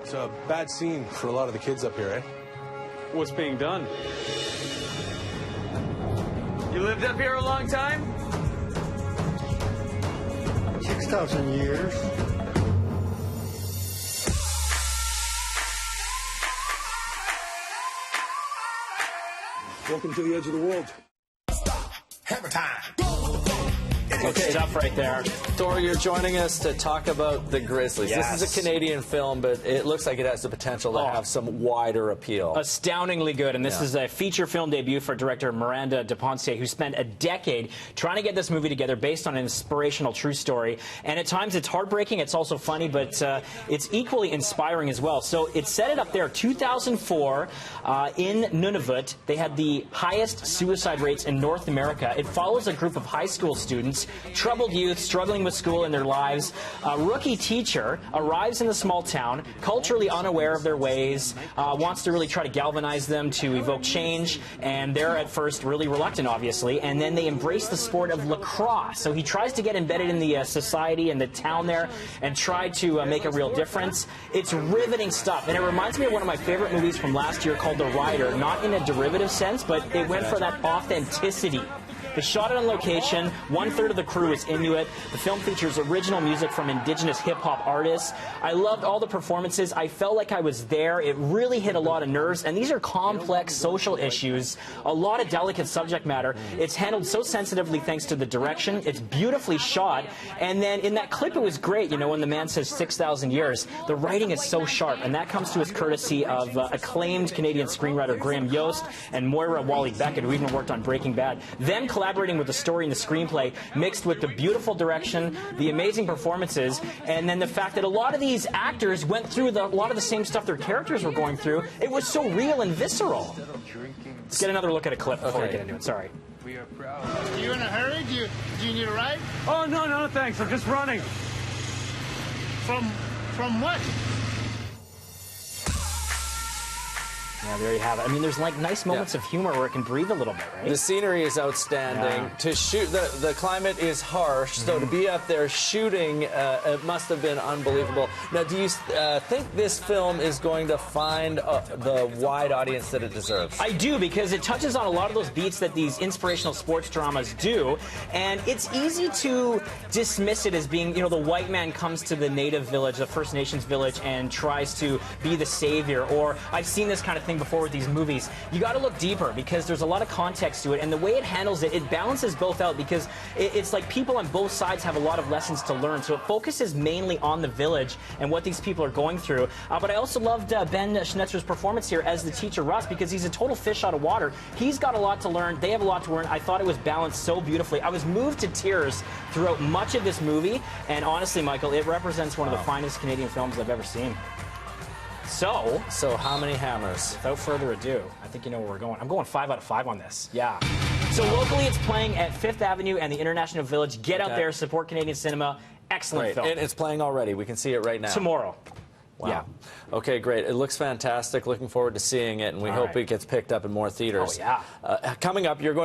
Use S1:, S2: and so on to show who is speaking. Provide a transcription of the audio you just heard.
S1: It's a bad scene for a lot of the kids up here, eh?
S2: What's being done? You lived up here a long time?
S3: 6,000 years.
S1: Welcome to the edge of the world.
S4: Hammer time.
S5: Good stuff right there.
S6: Thor, you're joining us to talk about the Grizzlies.
S5: Yes.
S6: This is a Canadian film, but it looks like it has the potential to have some wider appeal.
S5: Astoundingly good, and this is a feature film debut for director Miranda Depontier, who spent a decade trying to get this movie together based on an inspirational true story. And at times it's heartbreaking, it's also funny, but it's equally inspiring as well. So it set it up there. 2004 in Nunavut, they had the highest suicide rates in North America. It follows a group of high school students, troubled youth, struggling with school in their lives. A rookie teacher arrives in the small town, culturally unaware of their ways, wants to really try to galvanize them to evoke change, and they're at first really reluctant, obviously, and then they embrace the sport of lacrosse. So he tries to get embedded in the society and the town there and try to make a real difference. It's riveting stuff, and it reminds me of one of my favorite movies from last year called The Rider, not in a derivative sense, but it went for that authenticity. They shot it on location. 1/3 of the crew is Inuit. The film features original music from indigenous hip-hop artists. I loved all the performances. I felt like I was there. It really hit a lot of nerves, and these are complex social issues, a lot of delicate subject matter. It's handled so sensitively thanks to the direction. It's beautifully shot, and then in that clip it was great, you know, when the man says 6,000 years. The writing is so sharp, and that comes to us courtesy of acclaimed Canadian screenwriter Graham Yost and Moira Wally-Beckett, who even worked on Breaking Bad. Them collaborating with the story and the screenplay, mixed with the beautiful direction, the amazing performances, and then the fact that a lot of these actors went through a lot of the same stuff their characters were going through. It was so real and visceral. Let's get another look at a clip before we get into it. Sorry.
S3: Are you in a hurry? Do you need a ride?
S2: Oh, no, thanks. I'm just running.
S3: From what?
S5: Yeah, there you have it. I mean, there's like nice moments of humor where it can breathe a little bit, right?
S6: The scenery is outstanding.
S5: Yeah.
S6: To shoot, the climate is harsh, so to be up there shooting, it must have been unbelievable. Now, do you think this film is going to find the wide audience that it deserves?
S5: I do, because it touches on a lot of those beats that these inspirational sports dramas do, and it's easy to dismiss it as being, you know, the white man comes to the native village, the First Nations village, and tries to be the savior, or I've seen this kind of thing before with these movies. You got to look deeper, because there's a lot of context to it, and the way it handles it, it balances both out, because it's like people on both sides have a lot of lessons to learn, so it focuses mainly on the village and what these people are going through. But I also loved Ben Schnetzer's performance here as the teacher Russ, because he's a total fish out of water. He's got a lot to learn. They have a lot to learn. I thought it was balanced so beautifully. I was moved to tears throughout much of this movie, and honestly, Michael, it represents one of the finest Canadian films I've ever seen. So
S6: how many hammers?
S5: Without further ado, I think you know where we're going. I'm going 5 out of 5 on this. Yeah. So locally, it's playing at 5th Avenue and the International Village. Get out there, support Canadian cinema. Excellent film.
S6: And it's playing already. We can see it right now.
S5: Tomorrow.
S6: Wow.
S5: Yeah.
S6: Okay, great. It looks fantastic. Looking forward to seeing it, and we hope it gets picked up in more theaters.
S5: Oh, yeah.
S6: Coming up, you're going